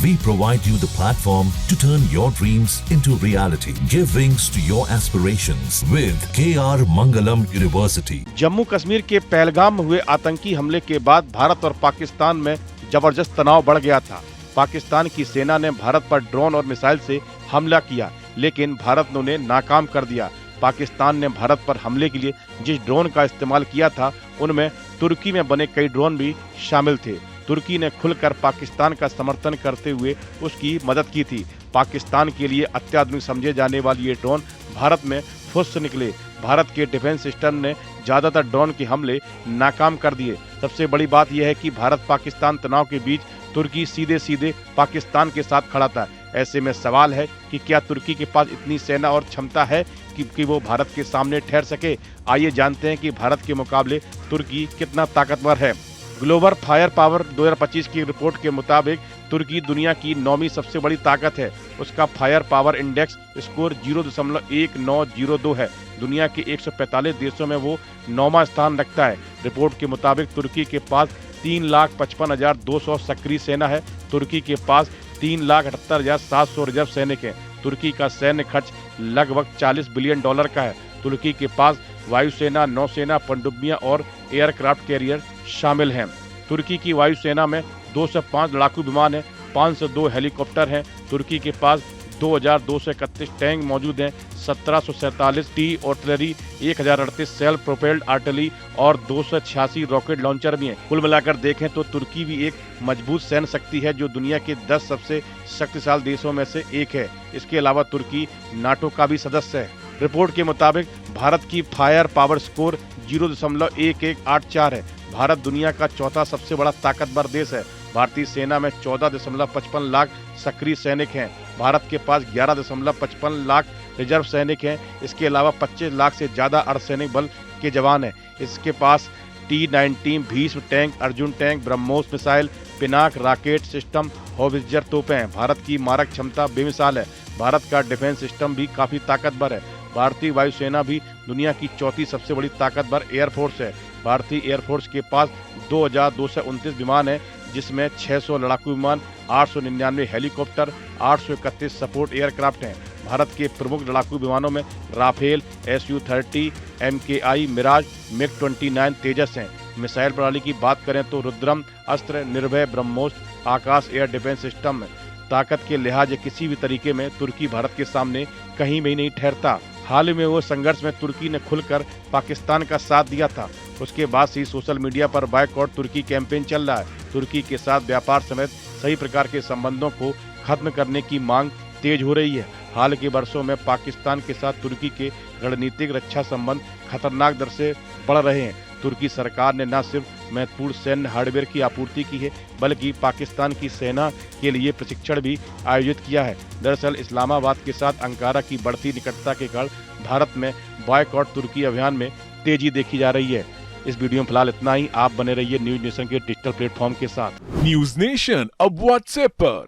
We provide you the platform to turn your dreams into reality. Give wings to your aspirations with KR Mangalam University. Jammu Kashmir के पहलगाम में हुए आतंकी हमले के बाद भारत और पाकिस्तान में जबरदस्त तनाव बढ़ गया था। पाकिस्तान की सेना ने भारत पर ड्रोन और मिसाइल से हमला किया, लेकिन भारत ने उन्हें नाकाम कर दिया। पाकिस्तान ने भारत पर हमले के लिए जिस ड्रोन का इस्तेमाल किया था, उनमें तुर्की में बने कई ड्रोन भी शामिल थे। तुर्की ने खुलकर पाकिस्तान का समर्थन करते हुए उसकी मदद की थी। पाकिस्तान के लिए अत्याधुनिक समझे जाने वाली ये ड्रोन भारत में फुस निकले। भारत के डिफेंस सिस्टम ने ज्यादातर ड्रोन के हमले नाकाम कर दिए। सबसे बड़ी बात यह है कि भारत पाकिस्तान तनाव के बीच तुर्की सीधे सीधे पाकिस्तान के साथ खड़ा था। ऐसे में सवाल है कि क्या तुर्की के पास इतनी सेना और क्षमता है कि वो भारत के सामने ठहर सके। आइए जानते हैं कि भारत के मुकाबले तुर्की कितना ताकतवर है। ग्लोबल फायर पावर 2025 की रिपोर्ट के मुताबिक तुर्की दुनिया की 9वीं सबसे बड़ी ताकत है। उसका फायर पावर इंडेक्स स्कोर 0.1902 है। दुनिया के 145 देशों में वो 9वां स्थान रखता है। रिपोर्ट के मुताबिक तुर्की के पास 3,55,200 सक्रिय सेना है। तुर्की के पास 3,78,700 रिजर्व सैनिक हैं। तुर्की का सैन्य खर्च लगभग $40 बिलियन का है। तुर्की के पास वायुसेना, नौसेना, पनडुब्बियां और एयरक्राफ्ट कैरियर शामिल हैं। तुर्की की वायुसेना में 205 लड़ाकू विमान हैं, 502 हेलीकॉप्टर हैं। तुर्की के पास 2,231 टैंक मौजूद हैं, 1,747 T artillery, 1,038 self propelled artillery और 286 रॉकेट लॉन्चर भी हैं। कुल मिलाकर देखें तो तुर्की भी एक मजबूत सैन्य शक्ति है जो दुनिया के 10 सबसे शक्तिशाली देशों में से एक है। इसके अलावा तुर्की नाटो का भी सदस्य है। रिपोर्ट के मुताबिक भारत की फायर पावर स्कोर 0.1184 है। भारत दुनिया का चौथा सबसे बड़ा ताकतवर देश है। भारतीय सेना में 14.55 लाख सक्रिय सैनिक हैं। भारत के पास 11.55 लाख रिजर्व सैनिक हैं। इसके अलावा 25 लाख से ज्यादा अर्धसैनिक बल के जवान हैं। इसके पास T-90 Bhishma tank, Arjun tank, BrahMos missile, Pinaka rocket system, howitzer तोपें हैं। भारत की मारक क्षमता बेमिसाल है। भारत का डिफेंस सिस्टम भी काफी ताकतवर है। भारतीय वायुसेना भी दुनिया की चौथी सबसे बड़ी ताकतवर एयरफोर्स है। भारतीय एयरफोर्स के पास 2,229 विमान हैं, जिसमें 600 लड़ाकू विमान, 899 हेलीकॉप्टर, 831 सपोर्ट एयरक्राफ्ट हैं। भारत के प्रमुख लड़ाकू विमानों में Rafale, Su-30, MKI, Miraj, MiG-29 तेजस हैं। मिसाइल प्रणाली की बात करें तो रुद्रम अस्त्र, निर्भय, ब्रह्मोस आकाश एयर डिफेंस सिस्टम है। ताकत के लिहाज किसी भी तरीके में तुर्की भारत के सामने कहीं भी नहीं ठहरता। हाल ही में वो संघर्ष में तुर्की ने खुलकर पाकिस्तान का साथ दिया था। उसके बाद से सोशल मीडिया पर बायकॉट तुर्की कैंपेन चल रहा है। तुर्की के साथ व्यापार समेत सही प्रकार के संबंधों को खत्म करने की मांग तेज हो रही है। हाल के वर्षों में पाकिस्तान के साथ तुर्की के रणनीतिक रक्षा संबंध खतरनाक दर से बढ़ रहे हैं। तुर्की सरकार ने न सिर्फ महत्वपूर्ण सैन्य हार्डवेयर की आपूर्ति की है, बल्कि पाकिस्तान की सेना के लिए प्रशिक्षण भी आयोजित किया है। दरअसल इस्लामाबाद के साथ अंकारा की बढ़ती निकटता के कारण भारत में बॉयकॉट तुर्की अभियान में तेजी देखी जा रही है। इस वीडियो में फिलहाल इतना ही। आप बने रहिए न्यूज नेशन के डिजिटल प्लेटफॉर्म के साथ। न्यूज नेशन अब व्हाट्सएप पर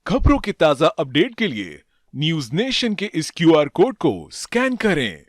खबरों के ताजा अपडेट के लिए न्यूज नेशन के इस QR कोड को स्कैन करें।